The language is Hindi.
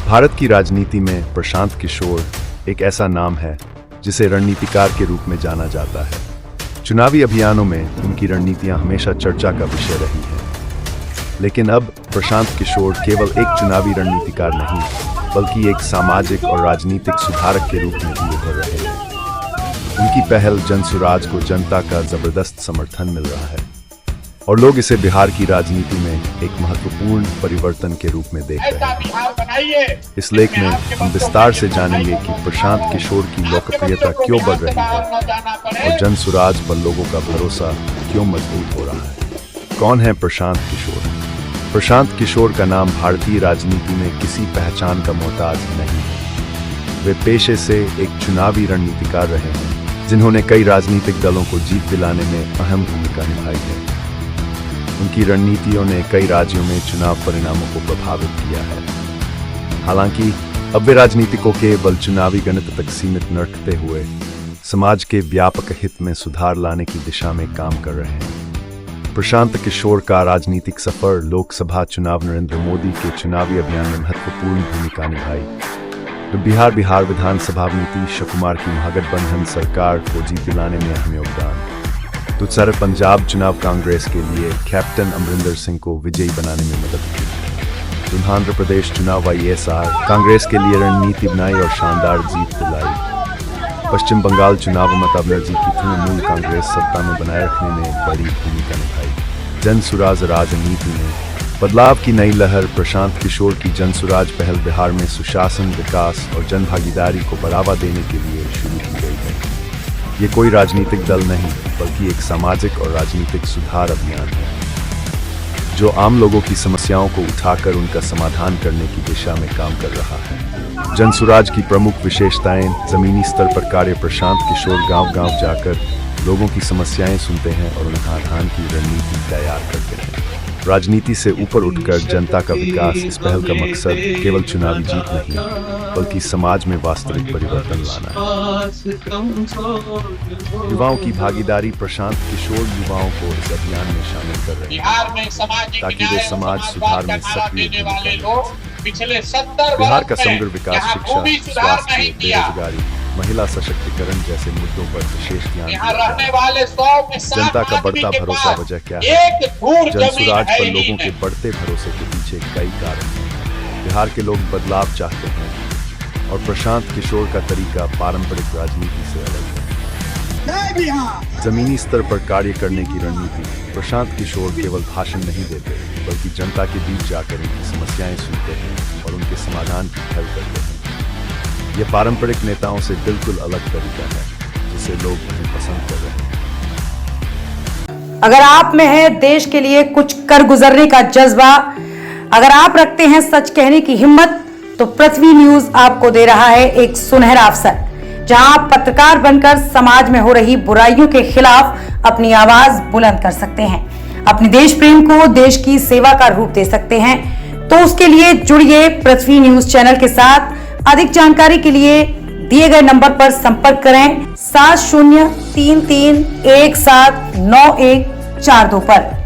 भारत की राजनीति में प्रशांत किशोर एक ऐसा नाम है जिसे रणनीतिकार के रूप में जाना जाता है। चुनावी अभियानों में उनकी रणनीतियां हमेशा चर्चा का विषय रही हैं। लेकिन अब प्रशांत किशोर केवल एक चुनावी रणनीतिकार नहीं, बल्कि एक सामाजिक और राजनीतिक सुधारक के रूप में भी उभर रहे हैं। उनकी पहल जनसुराज को जनता का जबरदस्त समर्थन मिल रहा है और लोग इसे बिहार की राजनीति में एक महत्वपूर्ण परिवर्तन के रूप में देख रहे हैं। इस लेख में हम विस्तार से जानेंगे कि प्रशांत किशोर की लोकप्रियता क्यों बढ़ रही है और जनसुराज पर लोगों का भरोसा क्यों मजबूत हो रहा है। कौन है प्रशांत किशोर? प्रशांत किशोर का नाम भारतीय राजनीति में किसी पहचान का मोहताज नहीं है। वे पेशे से एक चुनावी रणनीतिकार रहे हैं, जिन्होंने कई राजनीतिक दलों को जीत दिलाने में अहम भूमिका निभाई है। उनकी रणनीतियों ने कई राज्यों में चुनाव परिणामों को प्रभावित किया है। हालांकि अब वे राजनीति को केवल चुनावी गणित तक सीमित न रखते हुए समाज के व्यापक हित में सुधार लाने की दिशा में काम कर रहे हैं। प्रशांत किशोर का राजनीतिक सफर लोकसभा चुनाव नरेंद्र मोदी के चुनावी अभियान में महत्वपूर्ण भूमिका निभाई। बिहार विधानसभा में नीतीश कुमार की महागठबंधन सरकार को जीत दिलाने में अहम योगदान। दूसरा, पंजाब चुनाव कांग्रेस के लिए कैप्टन अमरिंदर सिंह को विजयी बनाने में मदद की। आंध्र प्रदेश चुनाव वाईएसआर कांग्रेस के लिए रणनीति बनाई और शानदार जीत दिलाई। पश्चिम बंगाल चुनाव ममता बनर्जी की तृणमूल कांग्रेस सत्ता में बनाए रखने में बड़ी भूमिका निभाई। जनसुराज राजनीति में बदलाव की नई लहर। प्रशांत किशोर की जनसुराज पहल बिहार में सुशासन, विकास और जनभागीदारी को बढ़ावा देने के लिए शुरू की गई है। ये कोई राजनीतिक दल नहीं, बल्कि एक सामाजिक और राजनीतिक सुधार अभियान है जो आम लोगों की समस्याओं को उठाकर उनका समाधान करने की दिशा में काम कर रहा है। जनसुराज की प्रमुख विशेषताएं: जमीनी स्तर पर कार्य। प्रशांत किशोर गांव-गांव जाकर लोगों की समस्याएं सुनते हैं और उन्हें समाधान की रणनीति तैयार करते हैं। राजनीति से ऊपर उठकर जनता का विकास। इस पहल का मकसद केवल चुनावी जीत नहीं, बल्कि समाज में वास्तविक परिवर्तन लाना है। युवाओं की भागीदारी। प्रशांत किशोर युवाओं को इस अभियान में शामिल कर रहे हैं ताकि वे समाज सुधार में सक्रिय भूमिका निभाएं। बिहार का समग्र विकास, शिक्षा, स्वास्थ्य, बेरोजगारी, महिला सशक्तिकरण जैसे मुद्दों पर विशेष ध्यान दिया गया है। जनता का बढ़ता भरोसा वजह क्या है? जनसुराज पर लोगों के बढ़ते भरोसे के पीछे कई कारण हैं। बिहार के लोग बदलाव चाहते हैं और प्रशांत किशोर का तरीका पारंपरिक राजनीति से अलग है। जमीनी स्तर पर कार्य करने की रणनीति। प्रशांत किशोर केवल भाषण नहीं देते, बल्कि जनता के बीच जाकर उनकी समस्याएं सुनते हैं और उनके समाधान की पहल करते हैं। ये पारंपरिक नेताओं से बिल्कुल अलग तरीका है, जिसे लोग उन्हें पसंद कर रहे हैं। अगर आप में है देश के लिए कुछ कर गुजरने का जज्बा, अगर आप रखते हैं सच कहने की हिम्मत, तो पृथ्वी न्यूज आपको दे रहा है एक सुनहरा अवसर, जहां आप पत्रकार बनकर समाज में हो रही बुराइयों के खिलाफ अपनी आवाज बुलंद कर सकते हैं, अपने देश प्रेम को देश की सेवा का रूप दे सकते हैं। तो उसके लिए जुड़िए पृथ्वी न्यूज चैनल के साथ। अधिक जानकारी के लिए दिए गए नंबर पर संपर्क करें 7033179142 पर।